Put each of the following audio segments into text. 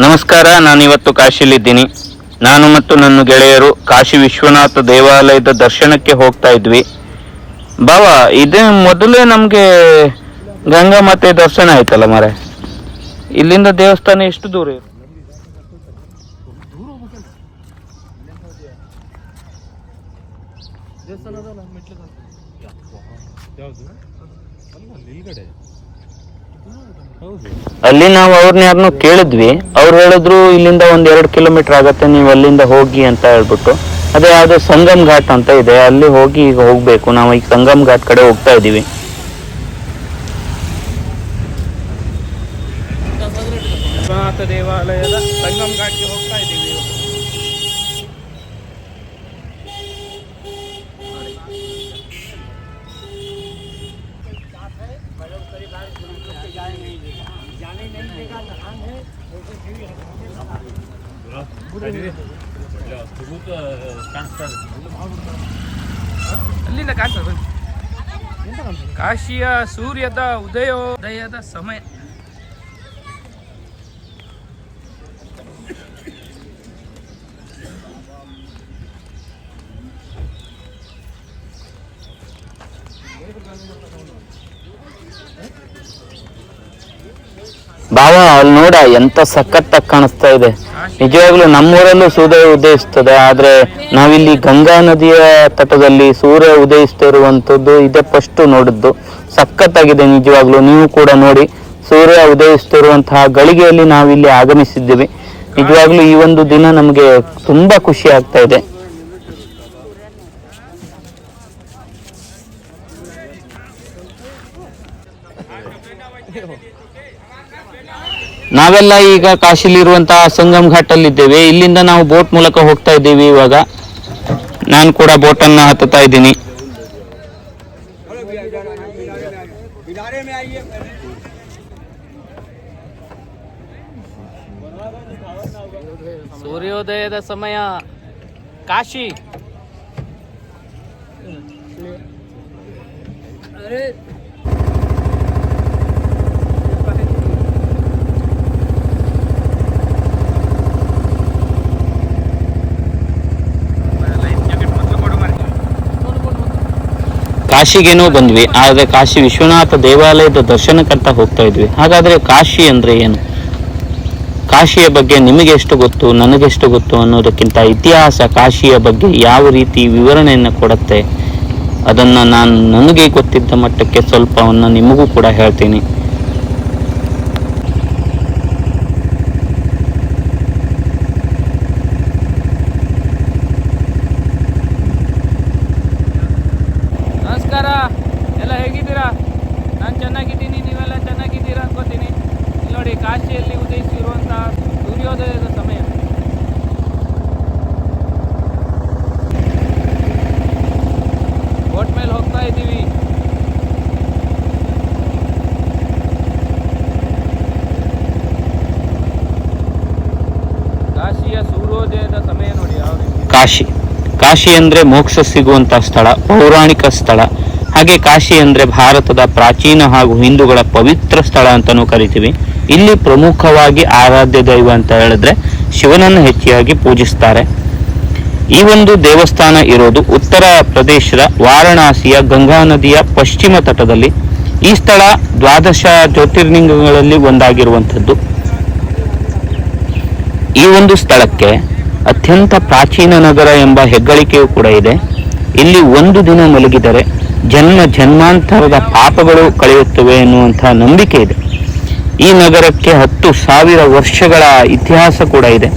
ನಮಸ್ಕಾರ. ನಾನಿವತ್ತು ಕಾಶಿಲಿದ್ದೀನಿ. ನಾನು ಮತ್ತು ನನ್ನ ಗೆಳೆಯರು ಕಾಶಿ ವಿಶ್ವನಾಥ ದೇವಾಲಯದ ದರ್ಶನಕ್ಕೆ ಹೋಗ್ತಾ ಇದ್ವಿ. ಬಾವ, ಇದೇ ಮೊದಲೇ ನಮಗೆ ಗಂಗಾ ಮಾತೆ ದರ್ಶನ ಆಯ್ತಲ್ಲ ಮಾರೆ. ಇಲ್ಲಿಂದ ದೇವಸ್ಥಾನ ಎಷ್ಟು ದೂರ ಇದೆ? ಅಲ್ಲಿ ನಾವು ಅವ್ರನ್ನ ಯಾರನ್ನೋ ಕೇಳಿದ್ವಿ. ಅವ್ರು ಹೇಳಿದ್ರು ಇಲ್ಲಿಂದ 1-2 ಕಿಲೋಮೀಟರ್ ಆಗತ್ತೆ, ನೀವು ಅಲ್ಲಿಂದ ಹೋಗಿ ಅಂತ ಹೇಳ್ಬಿಟ್ಟು. ಅದೇ ಯಾವ್ದು ಸಂಗಮ್ ಘಾಟ್ ಅಂತ ಇದೆ, ಅಲ್ಲಿ ಹೋಗಿ ಈಗ ಹೋಗ್ಬೇಕು. ನಾವು ಈಗ ಸಂಗಮ್ ಘಾಟ್ ಕಡೆ ಹೋಗ್ತಾ ಇದೀವಿ. ದೇವಾಲಯದ ಸಂಗಮ್ ಘಾಟ್ಗೆ ಹೋಗ್ತಾ ಇದೀವಿ. ಅಲ್ಲಿಂದ ಕಾಣ್ತದೆ ಕಾಶಿಯ ಸೂರ್ಯದ ಉದಯೋದಯದ ಸಮಯ. ಬಾವ, ಅಲ್ಲಿ ನೋಡ ಎಂತ ಸಖತ್ತಾಗಿ ಕಾಣಿಸ್ತಾ ಇದೆ. ನಿಜವಾಗ್ಲೂ ನಮ್ಮೂರಲ್ಲೂ ಸೂರ್ಯ ಉದಯಿಸ್ತದೆ, ಆದ್ರೆ ನಾವಿಲ್ಲಿ ಗಂಗಾ ನದಿಯ ತಟದಲ್ಲಿ ಸೂರ್ಯ ಉದಯಿಸ್ತಿರುವಂತದ್ದು ಇದೇ ಫಸ್ಟ್ ನೋಡಿದ್ದು. ಸಖತ್ತಾಗಿದೆ ನಿಜವಾಗ್ಲೂ. ನೀವು ಕೂಡ ನೋಡಿ, ಸೂರ್ಯ ಉದಯಿಸ್ತಿರುವಂತಹ ಗಳಿಗೆಯಲ್ಲಿ ನಾವಿಲ್ಲಿ ಆಗಮಿಸಿದ್ದೀವಿ. ನಿಜವಾಗ್ಲೂ ಈ ಒಂದು ದಿನ ನಮಗೆ ತುಂಬಾ ಖುಷಿ ಆಗ್ತಾ ಇದೆ. ನಾವೆಲ್ಲ ಈಗ ಕಾಶಿಲಿರುವಂತಹ ಸಂಗಮ್ ಘಾಟ್ ಅಲ್ಲಿ ಇದ್ದೇವೆ. ಇಲ್ಲಿಂದ ನಾವು ಬೋಟ್ ಮೂಲಕ ಹೋಗ್ತಾ ಇದ್ದೀವಿ. ಇವಾಗ ನಾನು ಕೂಡ ಬೋಟ್ ಅನ್ನ ಹತ್ತುತ್ತಾ ಇದ್ದೀನಿ. ಸೂರ್ಯೋದಯದ ಸಮಯ ಕಾಶಿ. ಕಾಶಿಗೇನೋ ಬಂದ್ವಿ, ಆದರೆ ಕಾಶಿ ವಿಶ್ವನಾಥ ದೇವಾಲಯದ ದರ್ಶನಕ್ಕಂತ ಹೋಗ್ತಾ ಇದ್ವಿ. ಹಾಗಾದ್ರೆ ಕಾಶಿ ಅಂದ್ರೆ ಏನು? ಕಾಶಿಯ ಬಗ್ಗೆ ನಿಮಗೆ ಎಷ್ಟು ಗೊತ್ತು, ನನಗೆಷ್ಟು ಗೊತ್ತು ಅನ್ನೋದಕ್ಕಿಂತ ಇತಿಹಾಸ ಕಾಶಿಯ ಬಗ್ಗೆ ಯಾವ ರೀತಿ ವಿವರಣೆಯನ್ನು ಕೊಡುತ್ತೆ ಅದನ್ನ ನಾನು ನನಗೆ ಗೊತ್ತಿದ್ದ ಮಟ್ಟಕ್ಕೆ ಸ್ವಲ್ಪವನ್ನು ನಿಮಗೂ ಕೂಡ ಹೇಳ್ತೀನಿ. ನಮಸ್ಕಾರ, ಎಲ್ಲ ಹೇಗಿದ್ದೀರಾ? ನಾನು ಚೆನ್ನಾಗಿದ್ದೀನಿ, ನೀವೆಲ್ಲ ಚೆನ್ನಾಗಿದ್ದೀರಾ ಅನ್ಕೋತೀನಿ. ಇಲ್ಲಿ ನೋಡಿ, ಕಾಶಿಯಲ್ಲಿ ಉದಯಿಸಿರುವಂತಹ ಸೂರ್ಯೋದಯದ ಸಮಯ. ಬೋಟ್ ಮೇಲೆ ಹೋಗ್ತಾ ಇದ್ದೀವಿ. ಕಾಶಿಯ ಸೂರ್ಯೋದಯದ ಸಮಯ ನೋಡಿ ಯಾವ ರೀತಿ. ಕಾಶಿ ಅಂದ್ರೆ ಮೋಕ್ಷ ಸಿಗುವಂತಹ ಸ್ಥಳ, ಪೌರಾಣಿಕ ಸ್ಥಳ. ಹಾಗೆ ಕಾಶಿ ಅಂದ್ರೆ ಭಾರತದ ಪ್ರಾಚೀನ ಹಾಗೂ ಹಿಂದೂಗಳ ಪವಿತ್ರ ಸ್ಥಳ ಅಂತಾನೂ ಕರಿತೀವಿ. ಇಲ್ಲಿ ಪ್ರಮುಖವಾಗಿ ಆರಾಧ್ಯ ದೈವ ಅಂತ ಹೇಳಿದ್ರೆ ಶಿವನನ್ನು ಹೆಚ್ಚಾಗಿ ಪೂಜಿಸ್ತಾರೆ. ಈ ಒಂದು ದೇವಸ್ಥಾನ ಇರೋದು ಉತ್ತರ ಪ್ರದೇಶದ ವಾರಣಾಸಿಯ ಗಂಗಾ ನದಿಯ ಪಶ್ಚಿಮ ತಟದಲ್ಲಿ. ಈ ಸ್ಥಳ 12 ಜ್ಯೋತಿರ್ಲಿಂಗಗಳಲ್ಲಿ ಒಂದಾಗಿರುವಂಥದ್ದು. ಈ ಒಂದು ಸ್ಥಳಕ್ಕೆ ಅತ್ಯಂತ ಪ್ರಾಚೀನ ನಗರ ಎಂಬ ಹೆಗ್ಗಳಿಕೆಯೂ ಕೂಡ ಇದೆ. ಇಲ್ಲಿ ಒಂದು ದಿನ ಮಲಗಿದರೆ ಜನ್ಮಾಂತರದ ಪಾಪಗಳು ಕಳೆಯುತ್ತವೆ ಎನ್ನುವಂತಹ ನಂಬಿಕೆ ಇದೆ. ಈ ನಗರಕ್ಕೆ 10,000 ವರ್ಷಗಳ ಇತಿಹಾಸ ಕೂಡ ಇದೆ.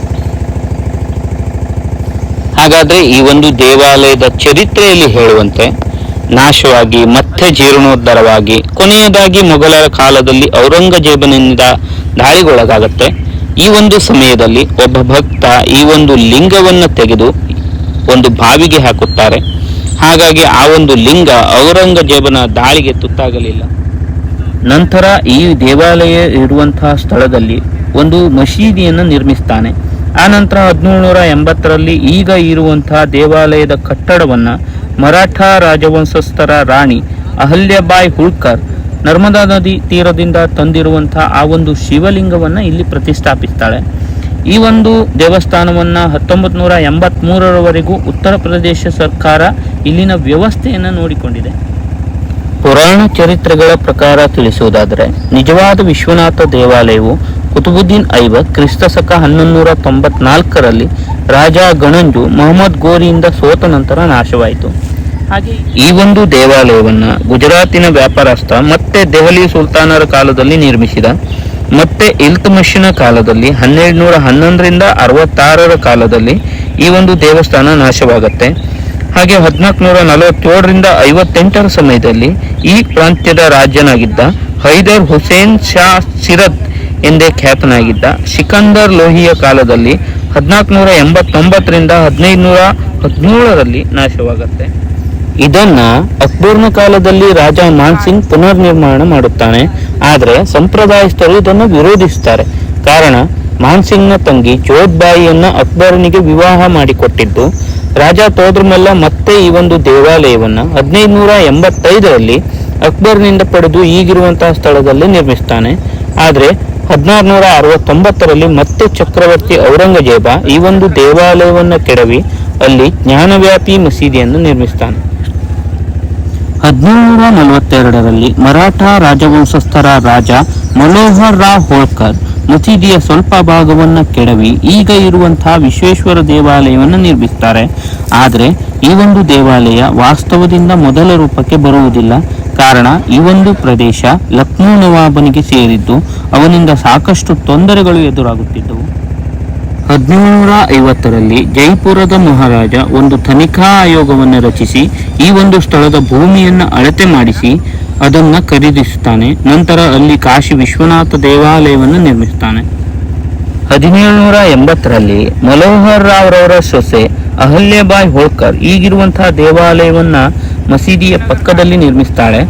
ಹಾಗಾದ್ರೆ ಈ ಒಂದು ದೇವಾಲಯದ ಚರಿತ್ರೆಯಲ್ಲಿ ಹೇಳುವಂತೆ ನಾಶವಾಗಿ ಮತ್ತೆ ಜೀರ್ಣೋದ್ಧಾರವಾಗಿ ಕೊನೆಯದಾಗಿ ಮೊಘಲರ ಕಾಲದಲ್ಲಿ ಔರಂಗಜೇಬನಿಂದ ದಾಳಿಗೊಳಗಾಗುತ್ತೆ. ಈ ಒಂದು ಸಮಯದಲ್ಲಿ ಒಬ್ಬ ಭಕ್ತ ಈ ಒಂದು ಲಿಂಗವನ್ನು ತೆಗೆದು ಒಂದು ಬಾವಿಗೆ ಹಾಕುತ್ತಾರೆ. ಹಾಗಾಗಿ ಆ ಒಂದು ಲಿಂಗ ಔರಂಗಜೇಬನ ದಾಳಿಗೆ ತುತ್ತಾಗಲಿಲ್ಲ. ನಂತರ ಈ ದೇವಾಲಯ ಇರುವಂತಹ ಸ್ಥಳದಲ್ಲಿ ಒಂದು ಮಸೀದಿಯನ್ನು ನಿರ್ಮಿಸ್ತಾನೆ. ಆ ನಂತರ 1780ರಲ್ಲಿ ಈಗ ಇರುವಂತಹ ದೇವಾಲಯದ ಕಟ್ಟಡವನ್ನ ಮರಾಠ ರಾಜವಂಶಸ್ಥರ ರಾಣಿ ಅಹಲ್ಯಾಬಾಯಿ ಹೋಳ್ಕರ್ ನರ್ಮದಾ ನದಿ ತೀರದಿಂದ ತಂದಿರುವಂತಹ ಆ ಒಂದು ಶಿವಲಿಂಗವನ್ನ ಇಲ್ಲಿ ಪ್ರತಿಷ್ಠಾಪಿಸ್ತಾಳೆ. ಈ ಒಂದು ದೇವಸ್ಥಾನವನ್ನು 1983ರವರೆಗೂ ಉತ್ತರ ಪ್ರದೇಶ ಸರ್ಕಾರ ಇಲ್ಲಿನ ವ್ಯವಸ್ಥೆಯನ್ನು ನೋಡಿಕೊಂಡಿದೆ. ಪುರಾಣ ಚರಿತ್ರೆಗಳ ಪ್ರಕಾರ ತಿಳಿಸುವುದಾದರೆ ನಿಜವಾದ ವಿಶ್ವನಾಥ ದೇವಾಲಯವು ಕುತುಬುದ್ದೀನ್ ಐಬಕ್ ಕ್ರಿಸ್ತಶಕ 1194ರಲ್ಲಿ ರಾಜ ಗಣಂಜು ಮೊಹಮ್ಮದ್ ಗೋರಿಯಿಂದ ಸೋತ ನಂತರ ನಾಶವಾಯಿತು. ಹಾಗೆ ಈ ಒಂದು ದೇವಾಲಯವನ್ನು ಗುಜರಾತಿನ ವ್ಯಾಪಾರಸ್ಥ ಮತ್ತೆ ದೆಹಲಿ ಸುಲ್ತಾನರ ಕಾಲದಲ್ಲಿ ನಿರ್ಮಿಸಿದ. ಮತ್ತೆ ಇಲ್ತುಮಿಷನ ಕಾಲದಲ್ಲಿ 1211ರಿಂದ 66ರ ಕಾಲದಲ್ಲಿ ಈ ಒಂದು ದೇವಸ್ಥಾನ ನಾಶವಾಗುತ್ತೆ. ಹಾಗೆ 1447ರಿಂದ 58ರ ಸಮಯದಲ್ಲಿ ಈ ಪ್ರಾಂತ್ಯದ ರಾಜ್ಯನಾಗಿದ್ದ ಹೈದರ್ ಹುಸೇನ್ ಶಾ ಸಿರತ್ ಎಂದೇ ಖ್ಯಾತನಾಗಿದ್ದ ಸಿಕಂದರ್ ಲೋಹಿಯ ಕಾಲದಲ್ಲಿ 1489ರಿಂದ 1517ರಲ್ಲಿ ನಾಶವಾಗುತ್ತೆ. ಇದನ್ನ ಅಕ್ಬರ್ನ ಕಾಲದಲ್ಲಿ ರಾಜ ಮಾನ್ಸಿಂಗ್ ಪುನರ್ ನಿರ್ಮಾಣ ಮಾಡುತ್ತಾನೆ. ಆದರೆ ಸಂಪ್ರದಾಯಸ್ಥರು ಇದನ್ನು ವಿರೋಧಿಸುತ್ತಾರೆ. ಕಾರಣ ಮಾನ್ಸಿಂಗ್ನ ತಂಗಿ ಜೋಧ್ಬಾಯಿಯನ್ನ ಅಕ್ಬರನಿಗೆ ವಿವಾಹ ಮಾಡಿಕೊಟ್ಟಿದ್ದು. ರಾಜ ತೋದ್ರಮೆಲ್ಲ ಮತ್ತೆ ಈ ಒಂದು ದೇವಾಲಯವನ್ನ 1585ರಲ್ಲಿ ಅಕ್ಬರ್ನಿಂದ ಪಡೆದು ಈಗಿರುವಂತಹ ಸ್ಥಳದಲ್ಲಿ ನಿರ್ಮಿಸ್ತಾನೆ. ಆದರೆ 1669ರಲ್ಲಿ ಮತ್ತೆ ಚಕ್ರವರ್ತಿ ಔರಂಗಜೇಬ ಈ ಒಂದು ದೇವಾಲಯವನ್ನು ಕೆಡವಿ ಅಲ್ಲಿ ಜ್ಞಾನವ್ಯಾಪಿ ಮಸೀದಿಯನ್ನು ನಿರ್ಮಿಸ್ತಾನೆ. 1742ರಲ್ಲಿ ಮರಾಠ ರಾಜವಂಶಸ್ಥರ ರಾಜ ಮನೋಹರ್ ರಾವ್ ಹೋಳ್ಕರ್ ಮಸೀದಿಯ ಸ್ವಲ್ಪ ಭಾಗವನ್ನು ಕೆಡವಿ ಈಗ ಇರುವಂತಹ ವಿಶ್ವೇಶ್ವರ ದೇವಾಲಯವನ್ನು ನಿರ್ಮಿಸ್ತಾರೆ. ಆದರೆ ಈ ಒಂದು ದೇವಾಲಯ ವಾಸ್ತವದಿಂದ ಮೊದಲ ರೂಪಕ್ಕೆ ಬರುವುದಿಲ್ಲ. ಕಾರಣ ಈ ಒಂದು ಪ್ರದೇಶ ಲಕ್ನೋ ನವಾಬನಿಗೆ ಸೇರಿದ್ದು ಅವನಿಂದ ಸಾಕಷ್ಟು ತೊಂದರೆಗಳು ಎದುರಾಗುತ್ತಿದ್ದವು. 1750ರಲ್ಲಿ ಜೈಪುರದ ಮಹಾರಾಜ ಒಂದು ತನಿಖಾ ಆಯೋಗವನ್ನು ರಚಿಸಿ ಈ ಒಂದು ಸ್ಥಳದ ಭೂಮಿಯನ್ನು ಅಳತೆ ಮಾಡಿಸಿ ಅದನ್ನು ಖರೀದಿಸುತ್ತಾನೆ. ನಂತರ ಅಲ್ಲಿ ಕಾಶಿ ವಿಶ್ವನಾಥ ದೇವಾಲಯವನ್ನು ನಿರ್ಮಿಸ್ತಾನೆ. 1780ರಲ್ಲಿ ಮನೋಹರ್ ರಾವ್ ರವರ ಸೊಸೆ ಅಹಲ್ಯಾಬಾಯಿ ಹೋಳ್ಕರ್ ಈಗಿರುವಂತಹ ದೇವಾಲಯವನ್ನ ಮಸೀದಿಯ ಪಕ್ಕದಲ್ಲಿ ನಿರ್ಮಿಸ್ತಾಳೆ.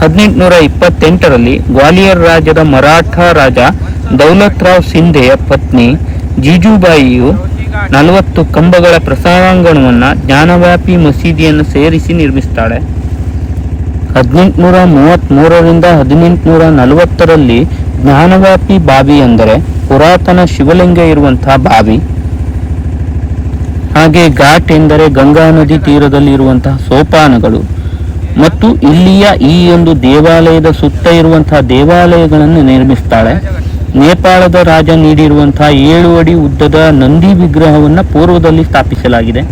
1828ರಲ್ಲಿ ಗ್ವಾಲಿಯರ್ ರಾಜ್ಯದ ಮರಾಠ ರಾಜ ದೌಲತ್ ರಾವ್ ಸಿಂಧೆಯ ಪತ್ನಿ ಜೀಜುಬಾಯಿಯು 40 ಕಂಬಗಳ ಪ್ರಸರಾಂಗಣವನ್ನು ಜ್ಞಾನವ್ಯಾಪಿ ಮಸೀದಿಯನ್ನು ಸೇರಿಸಿ ನಿರ್ಮಿಸ್ತಾಳೆ. 1833ರಿಂದ 1840ರಲ್ಲಿ ಜ್ಞಾನವ್ಯಾಪಿ ಬಾವಿ ಅಂದರೆ ಪುರಾತನ ಶಿವಲಿಂಗ ಇರುವಂತಹ ಬಾವಿ. ಹಾಗೆ ಘಾಟ್ ಎಂದರೆ ಗಂಗಾ ನದಿ ತೀರದಲ್ಲಿ ಇರುವಂತಹ ಸೋಪಾನಗಳು ಮತ್ತು ಇಲ್ಲಿಯ ಈ ಒಂದು ದೇವಾಲಯದ ಸುತ್ತ ಇರುವಂತಹ ದೇವಾಲಯಗಳನ್ನು ನಿರ್ಮಿಸ್ತಾಳೆ. ನೇಪಾಳದ ರಾಜ ನೀಡಿರುವಂತಹ 7 ಅಡಿ ಉದ್ದದ ನಂದಿ ವಿಗ್ರಹವನ್ನು ಪೂರ್ವದಲ್ಲಿ ಸ್ಥಾಪಿಸಲಾಗಿದೆ.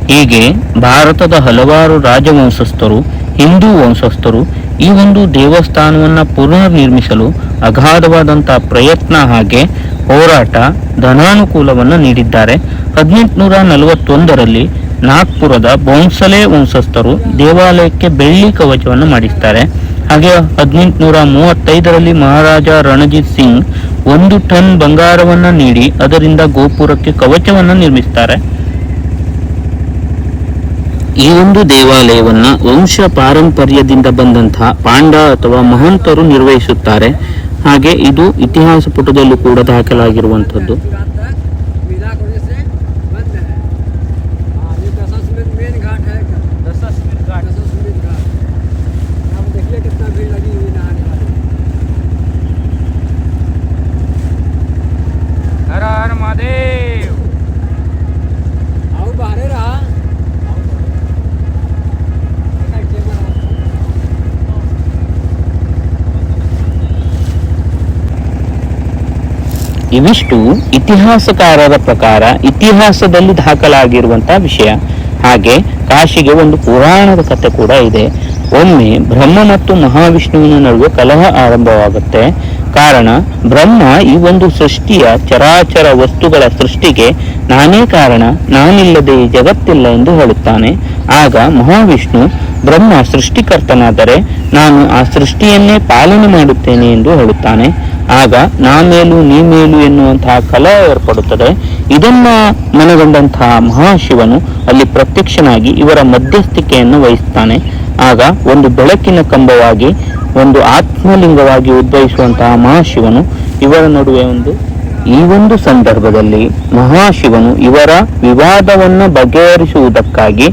ಹೀಗೆ ಭಾರತದ ಹಲವಾರು ರಾಜವಂಶಸ್ಥರು ಹಿಂದೂ ವಂಶಸ್ಥರು ಈ ಒಂದು ದೇವಸ್ಥಾನವನ್ನು ಪುನರ್ ನಿರ್ಮಿಸಲು ಅಗಾಧವಾದಂತಹ ಪ್ರಯತ್ನ ಹಾಗೆ ಹೋರಾಟ ಧನಾನುಕೂಲವನ್ನು ನೀಡಿದ್ದಾರೆ. 1841ರಲ್ಲಿ ನಾಗ್ಪುರದ ಬೌನ್ಸಲೆ ವಂಶಸ್ಥರು ದೇವಾಲಯಕ್ಕೆ ಬೆಳ್ಳಿ ಕವಚವನ್ನು ಮಾಡಿಸ್ತಾರೆ. ಹಾಗೆ 1835ರಲ್ಲಿ ಮಹಾರಾಜ ರಣಜಿತ್ ಸಿಂಗ್ 1 ಟನ್ ಬಂಗಾರವನ್ನು ನೀಡಿ ಅದರಿಂದ ಗೋಪುರಕ್ಕೆ ಕವಚವನ್ನು ನಿರ್ಮಿಸ್ತಾರೆ. ಈ ಒಂದು ದೇವಾಲಯವನ್ನ ವಂಶ ಪಾರಂಪರ್ಯದಿಂದ ಬಂದಂತಹ ಪಾಂಡ ಅಥವಾ ಮಹಂತರು ನಿರ್ವಹಿಸುತ್ತಾರೆ. ಹಾಗೆ ಇದು ಇತಿಹಾಸ ಪುಟದಲ್ಲೂ ಕೂಡ ದಾಖಲಾಗಿರುವಂಥದ್ದು. ಇವಿಷ್ಟು ಇತಿಹಾಸಕಾರರ ಪ್ರಕಾರ ಇತಿಹಾಸದಲ್ಲಿ ದಾಖಲಾಗಿರುವಂತಹ ವಿಷಯ. ಹಾಗೆ ಕಾಶಿಗೆ ಒಂದು ಪುರಾಣದ ಕಥೆ ಕೂಡ ಇದೆ. ಒಮ್ಮೆ ಬ್ರಹ್ಮ ಮತ್ತು ಮಹಾವಿಷ್ಣುವಿನ ನಡುವೆ ಕಲಹ ಆರಂಭವಾಗುತ್ತೆ. ಕಾರಣ ಬ್ರಹ್ಮ ಈ ಒಂದು ಸೃಷ್ಟಿಯ ಚರಾಚರ ವಸ್ತುಗಳ ಸೃಷ್ಟಿಗೆ ನಾನೇ ಕಾರಣ, ನಾನಿಲ್ಲದೆ ಈ ಜಗತ್ತಿಲ್ಲ ಎಂದು ಹೇಳುತ್ತಾನೆ. ಆಗ ಮಹಾವಿಷ್ಣು ಬ್ರಹ್ಮ ಸೃಷ್ಟಿಕರ್ತನಾದರೆ ನಾನು ಆ ಸೃಷ್ಟಿಯನ್ನೇ ಪಾಲನೆ ಮಾಡುತ್ತೇನೆ ಎಂದು ಹೇಳುತ್ತಾನೆ. ಆಗ ನಾ ಮೇಲು ನೀ ಮೇಲು ಎನ್ನುವಂತಹ ಕಲಹ ಏರ್ಪಡುತ್ತದೆ. ಇದನ್ನ ಮನಗಂಡಂತಹ ಮಹಾಶಿವನು ಅಲ್ಲಿ ಪ್ರತ್ಯಕ್ಷನಾಗಿ ಇವರ ಮಧ್ಯಸ್ಥಿಕೆಯನ್ನು ವಹಿಸ್ತಾನೆ. ಆಗ ಒಂದು ಬೆಳಕಿನ ಕಂಬವಾಗಿ ಒಂದು ಆತ್ಮಲಿಂಗವಾಗಿ ಉದ್ಭವಿಸುವಂತಹ ಮಹಾಶಿವನು ಇವರ ನಡುವೆ ಈ ಒಂದು ಸಂದರ್ಭದಲ್ಲಿ ಮಹಾಶಿವನು ಇವರ ವಿವಾದವನ್ನು ಬಗೆಹರಿಸುವುದಕ್ಕಾಗಿ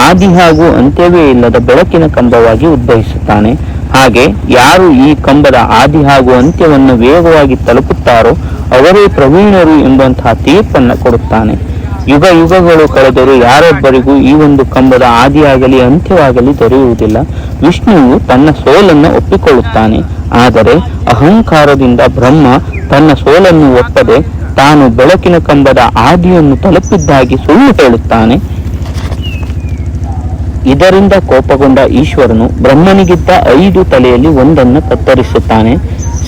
ಆದಿ ಹಾಗೂ ಅಂತ್ಯವೇ ಇಲ್ಲದ ಬೆಳಕಿನ ಕಂಬವಾಗಿ ಉದ್ಭವಿಸುತ್ತಾನೆ. ಹಾಗೆ ಯಾರು ಈ ಕಂಬದ ಆದಿ ಹಾಗೂ ಅಂತ್ಯವನ್ನು ವೇಗವಾಗಿ ತಲುಪುತ್ತಾರೋ ಅವರೇ ಪ್ರವೀಣರು ಎಂಬಂತಹ ತೀರ್ಪನ್ನು ಕೊಡುತ್ತಾನೆ. ಯುಗ ಯುಗಗಳು ಕಳೆದರೂ ಯಾರೊಬ್ಬರಿಗೂ ಈ ಒಂದು ಕಂಬದ ಆದಿಯಾಗಲಿ ಅಂತ್ಯವಾಗಲಿ ದೊರೆಯುವುದಿಲ್ಲ. ವಿಷ್ಣುವು ತನ್ನ ಸೋಲನ್ನು ಒಪ್ಪಿಕೊಳ್ಳುತ್ತಾನೆ. ಆದರೆ ಅಹಂಕಾರದಿಂದ ಬ್ರಹ್ಮ ತನ್ನ ಸೋಲನ್ನು ಒಪ್ಪದೆ ತಾನು ಬೆಳಕಿನ ಕಂಬದ ಆದಿಯನ್ನು ತಲುಪಿದ್ದಾಗಿ ಸುಳ್ಳು ಹೇಳುತ್ತಾನೆ. ಇದರಿಂದ ಕೋಪಗೊಂಡ ಈಶ್ವರನು ಬ್ರಹ್ಮನಿಗಿದ್ದ 5 ತಲೆಯಲ್ಲಿ ಒಂದನ್ನು ಕತ್ತರಿಸುತ್ತಾನೆ.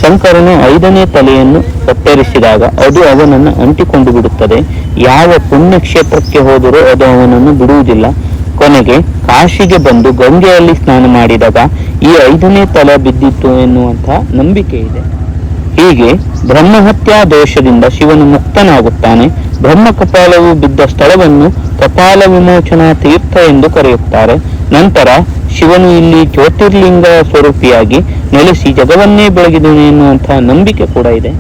ಶಂಕರನು 5ನೇ ತಲೆಯನ್ನು ಕತ್ತರಿಸಿದಾಗ ಅದು ಅವನನ್ನು ಅಂಟಿಕೊಂಡು ಬಿಡುತ್ತದೆ. ಯಾವ ಪುಣ್ಯಕ್ಷೇತ್ರಕ್ಕೆ ಹೋದರೂ ಅದು ಅವನನ್ನು ಬಿಡುವುದಿಲ್ಲ. ಕೊನೆಗೆ ಕಾಶಿಗೆ ಬಂದು ಗಂಗೆಯಲ್ಲಿ ಸ್ನಾನ ಮಾಡಿದಾಗ ಈ 5ನೇ ತಲೆ ಬಿದ್ದಿತ್ತು ಎನ್ನುವಂತಹ ನಂಬಿಕೆ ಇದೆ. ಹೀಗೆ ಬ್ರಹ್ಮಹತ್ಯಾ ದೋಷದಿಂದ ಶಿವನು ಮುಕ್ತನಾಗುತ್ತಾನೆ. ಬ್ರಹ್ಮ ಕಪಾಲವು ಬಿದ್ದ ಸ್ಥಳವನ್ನು ಕಪಾಲ ವಿಮೋಚನಾ ತೀರ್ಥ ಎಂದು ಕರೆಯುತ್ತಾರೆ. ನಂತರ ಶಿವನು ಇಲ್ಲಿ ಜ್ಯೋತಿರ್ಲಿಂಗ ಸ್ವರೂಪಿಯಾಗಿ ನೆಲೆಸಿ ಜಗವನ್ನೇ ಬೆಳಗಿದನು ಎನ್ನುವಂತಹ ನಂಬಿಕೆ ಕೂಡ ಇದೆ.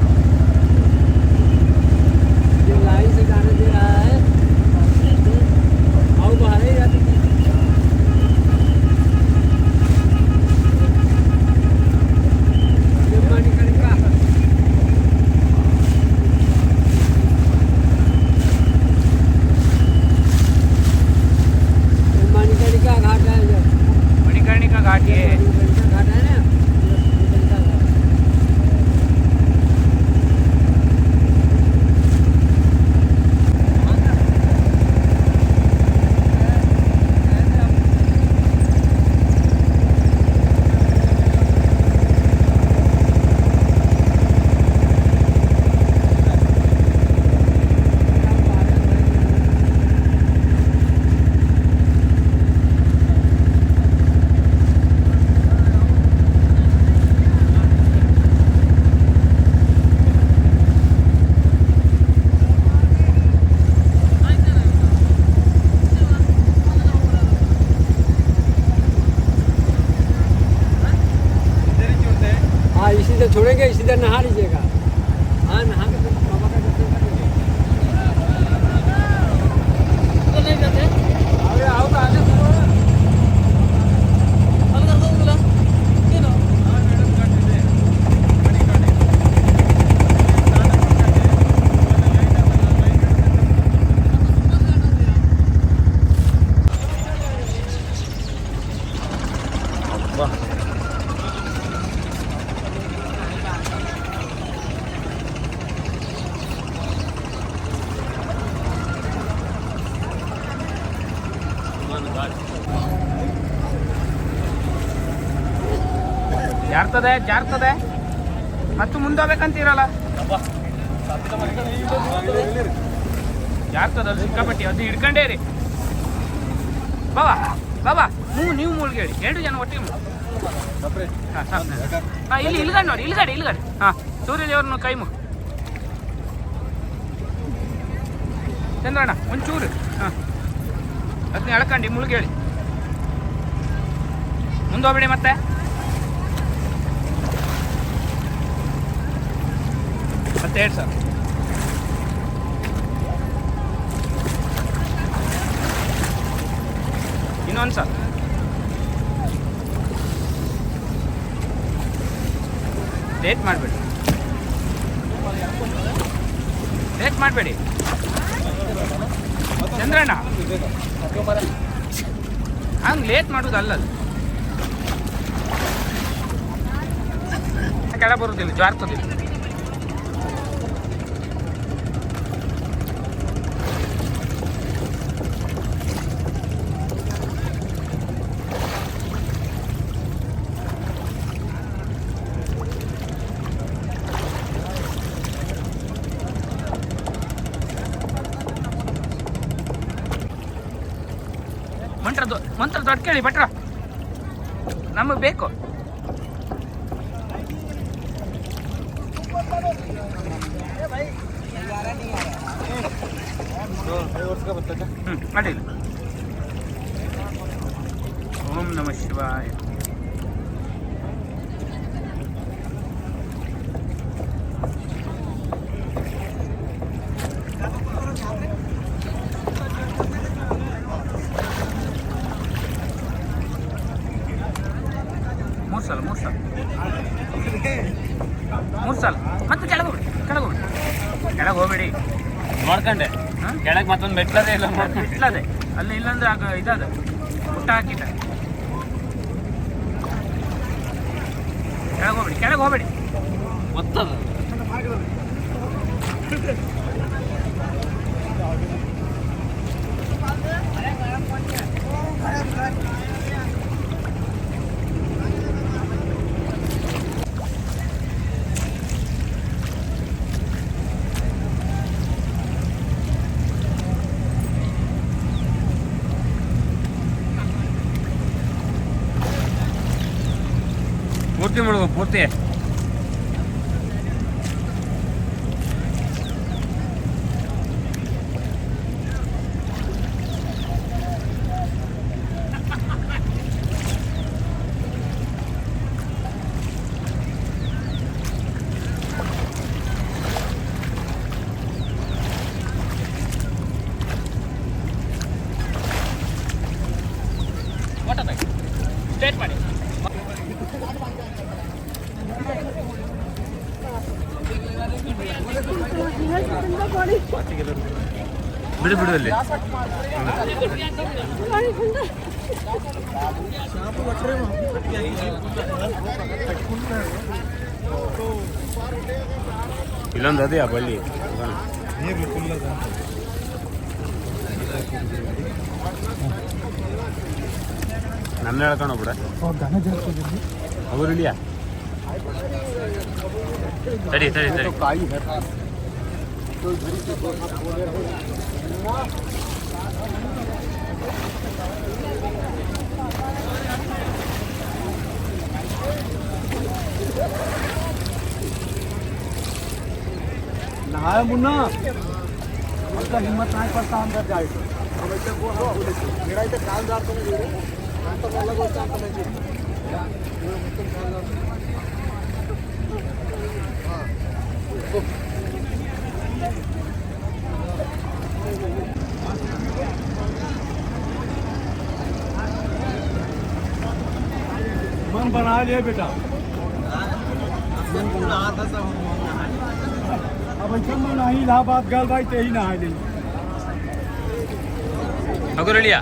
छोड़ेंगे इसी तरह नहा लीजिएगा। हाँ नहा के फिर बाबा का दर्शन करेंगे। तो नहीं जाते अरे आओ तो आगे अलग कर दो बोला ये ना हाँ मैडम काट दे बड़ी काटे वाह ಜಾರ್ತದೆ ಮತ್ತು ಮುಂದೋಗ್ಬೇಕಂತೀರಲ್ಲ ಜಾರ್ತದ ಸಿಕ್ಕಾಪಟ್ಟಿ ಅದು ಹಿಡ್ಕೊಂಡೇ ರೀ ಬಾಬಾ ಬಾಬಾ ನೀವು ಮುಳ್ಗೇಳಿ 2 ಜನ ಒಟ್ಟಿಗೆ ಹಾಂ ಇಲ್ಲಿ ಇಲ್ಗಡೆ ನೋಡಿ ಇಲ್ಗಡೆ ಹಾಂ ಸೂರ್ಯದೇವ್ರನ್ನ ಕೈ ಮುಗಿ ಚಂದ್ರಣ್ಣ ಒಂಚೂರು ಹಾಂ ಅದನ್ನ ಎಳ್ಕೊಂಡು ಮುಳುಗೇಳಿ ಮುಂದೋಗ್ಬೇಡಿ ಮತ್ತೆ ಮತ್ತೆ 2 ಸರ್ ಇನ್ನೊಂದು ಸರ್ ಲೇಟ್ ಮಾಡಬೇಡಿ ಚಂದ್ರಣ್ಣ ಹಂಗೆ ಲೇಟ್ ಮಾಡೋದಲ್ಲ ಕೆಳ ಬರುವುದಿಲ್ಲ ಜಾರ್ತದಿಲ್ಲ ಮಂತ್ರ ದೊಡ್ಡ ಕೇಳಿ ಭಟ್ರ ನಮಗೆ ಬೇಕು ಅಡ್ಡಿಲ್ಲ ಓಂ ನಮಃ ಶಿವಾಯ ಮೂರು ಸಲ ಮತ್ತೆ ಕೆಳಗೋಗ್ಬಿಡಿ ಹೋಗ್ಬೇಡಿ. ನೋಡ್ಕೊಂಡೆ ಕೆಳಗೆ ಮತ್ತೊಂದು ಮೆಟ್ಲದೇ ಇಲ್ಲ. ಇಟ್ಲದೆ ಅಲ್ಲಿ, ಇಲ್ಲಂದ್ರೆ ಆಗ ಇದದ ಊಟ ಹಾಕಿದ್ದ. ಕೆಳಗೆ ಹೋಗ್ಬೇಡಿ. ಗೊತ್ತದ ಪೂರ್ತಿ ಮುಳುಗು, ಪೂರ್ತಿ. ಸ್ಟ್ರೇಟ್ ಮಾಡಿ. ಬಿಡು ಬಿಡು ಅಲ್ಲಿ. ಇಲ್ಲೊಂದು ಅದೇ ಬಳ್ಳಿ ನನ್ನ ಹೇಳ್ಕೊಂಡು ಬಿಡ ಅವರು ಇಳಿಯ. ತಡಿ ತಡಿ ತಡಿ. नहाया मुन्ना, हमका हिम्मत नहीं पड़ता अंदर जाए तो मेरा इधर काल दार तो नहीं तो अलग होता है मन बना लिए बेटा, मन बना था सब। अब ऐसा में नहीं इलाहाबाद गल भाई ते ही नहा ले अगर लिया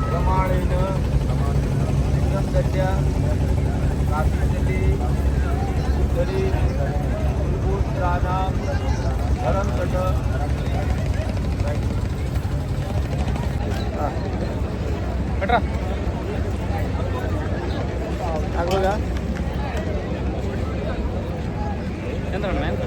प्रमाणेन लिंगमगत्या काशीजली उत्तरी मूलभूत्राणां धरणकट ಕಟ್ರ ಆಗ್ಬೋದಾ ಎಂತ ಮ್ಯಾನ್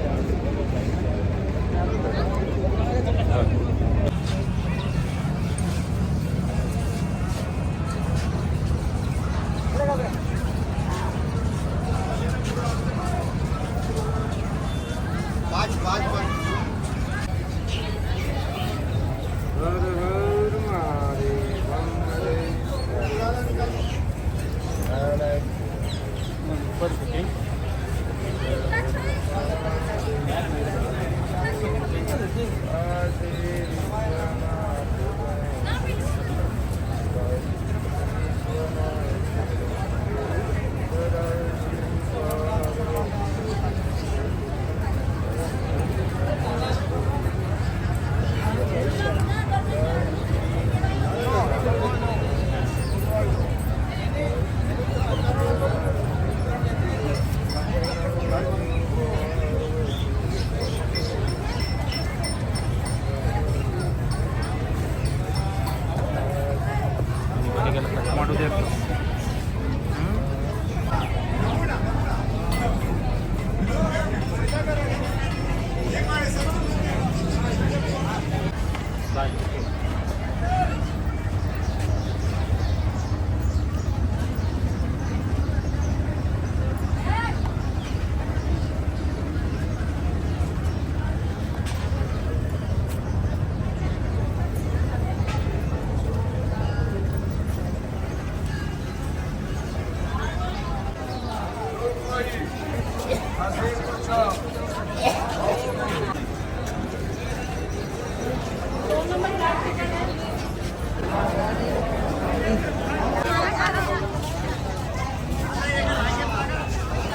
ಮಾಡೋದೇ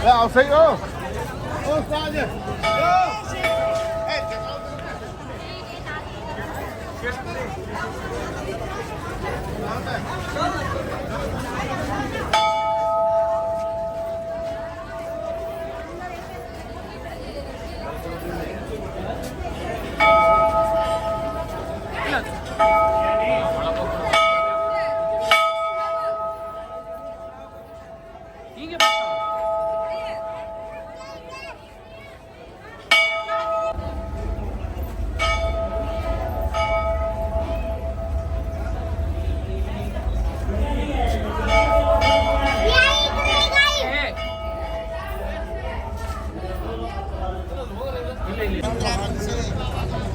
I'll say oh. Oh, Sanja. ಹೀಗೆ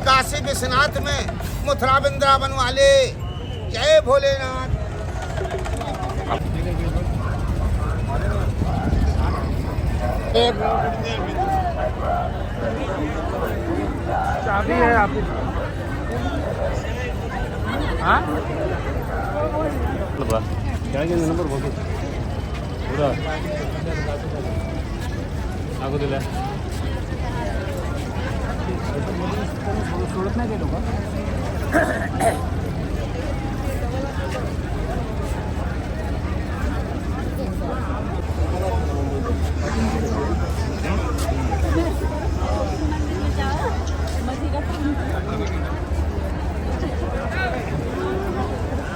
काशी विश्वनाथ में मथुरा वृंदावन वाले जय भोलेनाथ। चाबी है आप हाँ ಕೆಳಗಿನ ನಂಬರ್ ಹೋಗಿ ಪೂರ ಆಗೋದಿಲ್ಲ सोडत नाही ते लोक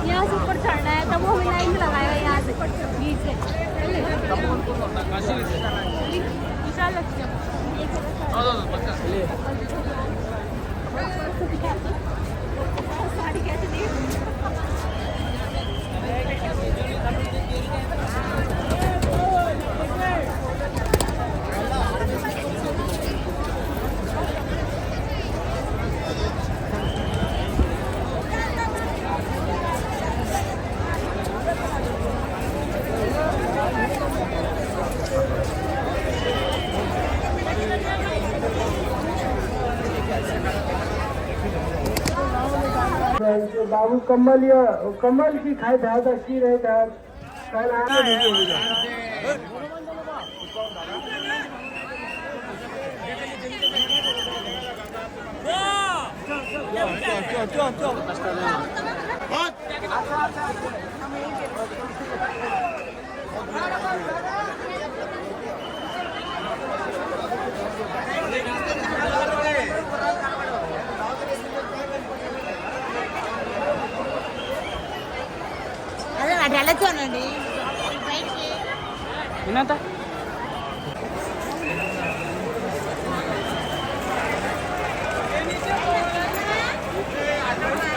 यहाँ से ऊपर चढ़ना है तब वो हमें लाइन में लगाएगा यहाँ से नीचे विशाल लक्ष्य साड़ी कैसे दी बाबू कमल की खाई धात अच्छी रहे धात कल बहुत ಇನ್ನಂತ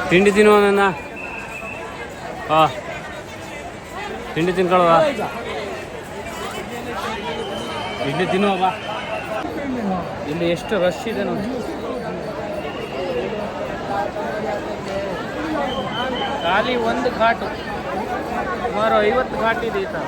ತಿಂಡಿ ತಿನ್ನುವ ನನ್ನ ತಿಂಡಿ ತಿನ್ಕೊಳ್ಳುವ ತಿಂಡಿ ತಿನ್ನುವ ಬಾ ಇಲ್ಲಿ ಎಷ್ಟು ರಶ್ ಇದೆ ನೋಡಿ ಖಾಲಿ ಒಂದು ಘಾಟು ಸುಮಾರು 50 ಘಾಟ್ ಇದೆ ಈ ಥರ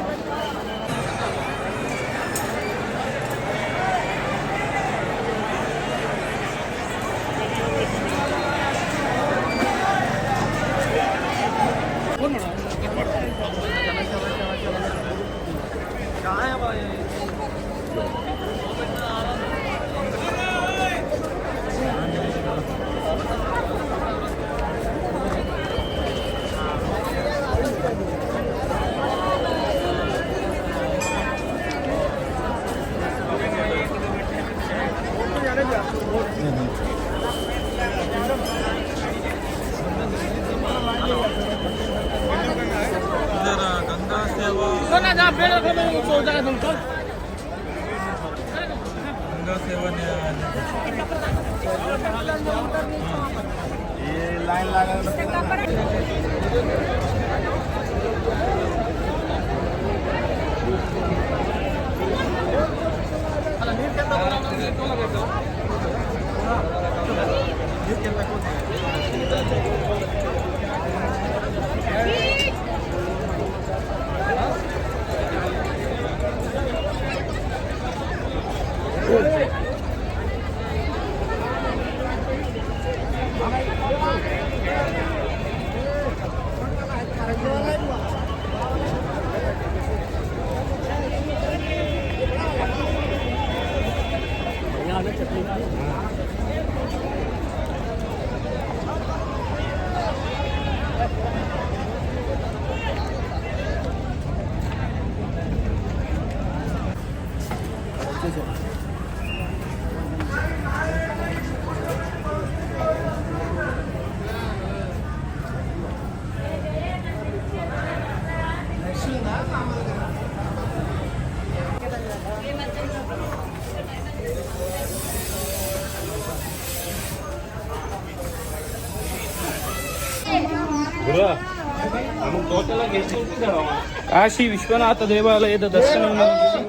ಕಾಶಿ ವಿಶ್ವನಾಥ ದೇವಾಲಯದ ದರ್ಶನವನ್ನು ಮುಗಿಸಿ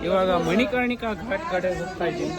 ಇವಾಗ ಮಣಿಕರ್ಣಿಕಾ ಘಾಟ್ ಕಡೆ ಹೋಗ್ತಾ ಇದ್ದೀನಿ.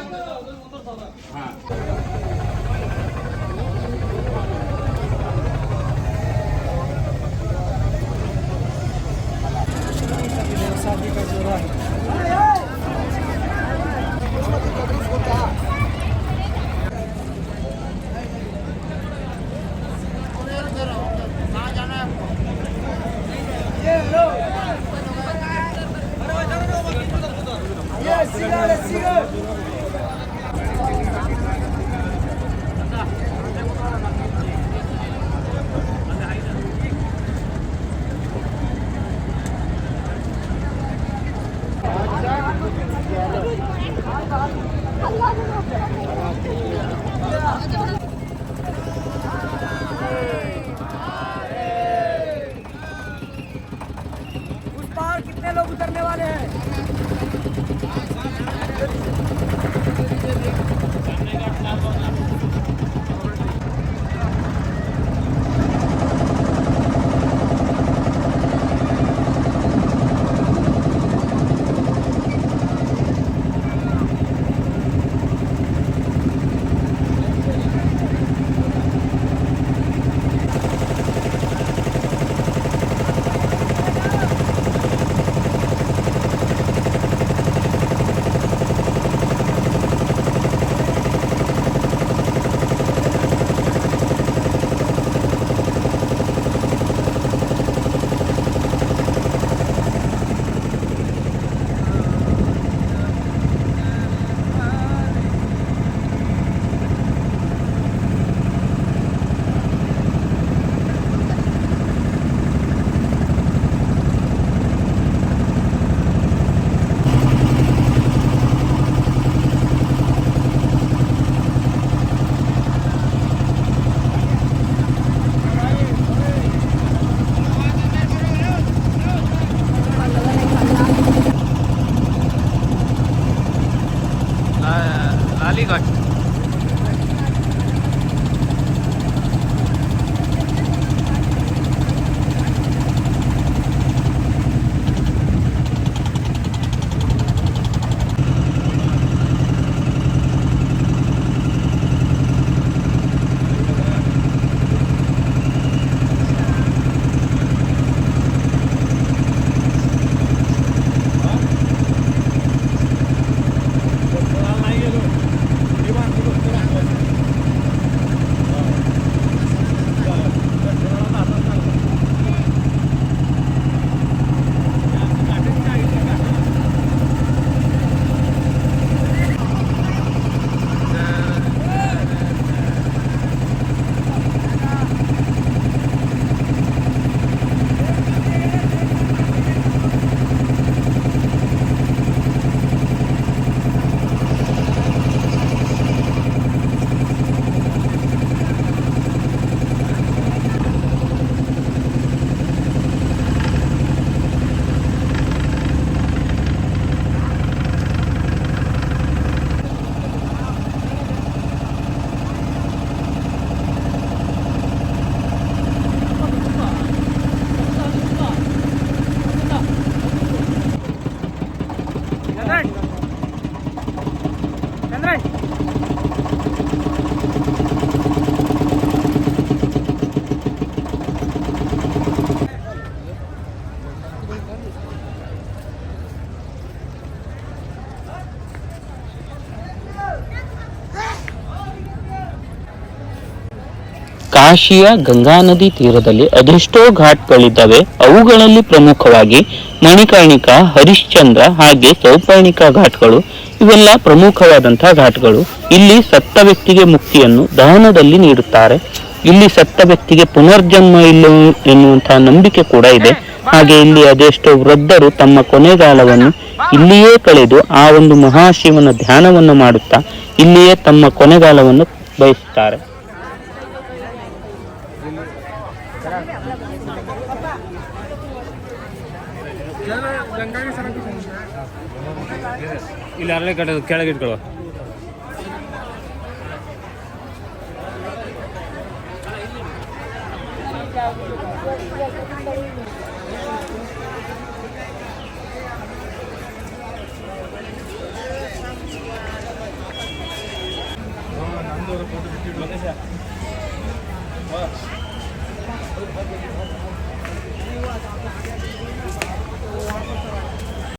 कितने लोग उतरने वाले हैं? ಕಾಶಿಯ ಗಂಗಾ ನದಿ ತೀರದಲ್ಲಿ ಅದೆಷ್ಟೋ ಘಾಟ್ಗಳಿದ್ದಾವೆ. ಅವುಗಳಲ್ಲಿ ಪ್ರಮುಖವಾಗಿ ಮಣಿಕರ್ಣಿಕಾ, ಹರಿಶ್ಚಂದ್ರ ಹಾಗೆ ಸೌಪರ್ಣಿಕಾ ಘಾಟ್ಗಳು ಇವೆಲ್ಲ ಪ್ರಮುಖವಾದಂತಹ ಘಾಟ್ಗಳು. ಇಲ್ಲಿ ಸತ್ತ ವ್ಯಕ್ತಿಗೆ ಮುಕ್ತಿಯನ್ನು ದಹನದಲ್ಲಿ ನೀಡುತ್ತಾರೆ. ಇಲ್ಲಿ ಸತ್ತ ವ್ಯಕ್ತಿಗೆ ಪುನರ್ಜನ್ಮ ಇಲ್ಲ ಎನ್ನುವಂತಹ ನಂಬಿಕೆ ಕೂಡ ಇದೆ. ಹಾಗೆ ಇಲ್ಲಿ ಅದೆಷ್ಟೋ ವೃದ್ಧರು ತಮ್ಮ ಕೊನೆಗಾಲವನ್ನು ಇಲ್ಲಿಯೇ ಕಳೆದು ಆ ಒಂದು ಮಹಾಶಿವನ ಧ್ಯಾನವನ್ನು ಮಾಡುತ್ತಾ ಇಲ್ಲಿಯೇ ತಮ್ಮ ಕೊನೆಗಾಲವನ್ನು ಬಯಸುತ್ತಾರೆ. ಇಲ್ಲಿ ಅರಳೆ ಕಟ್ಟೋದು ಕೆಳಗಿಟ್ಕೊಳ್ಳುವ.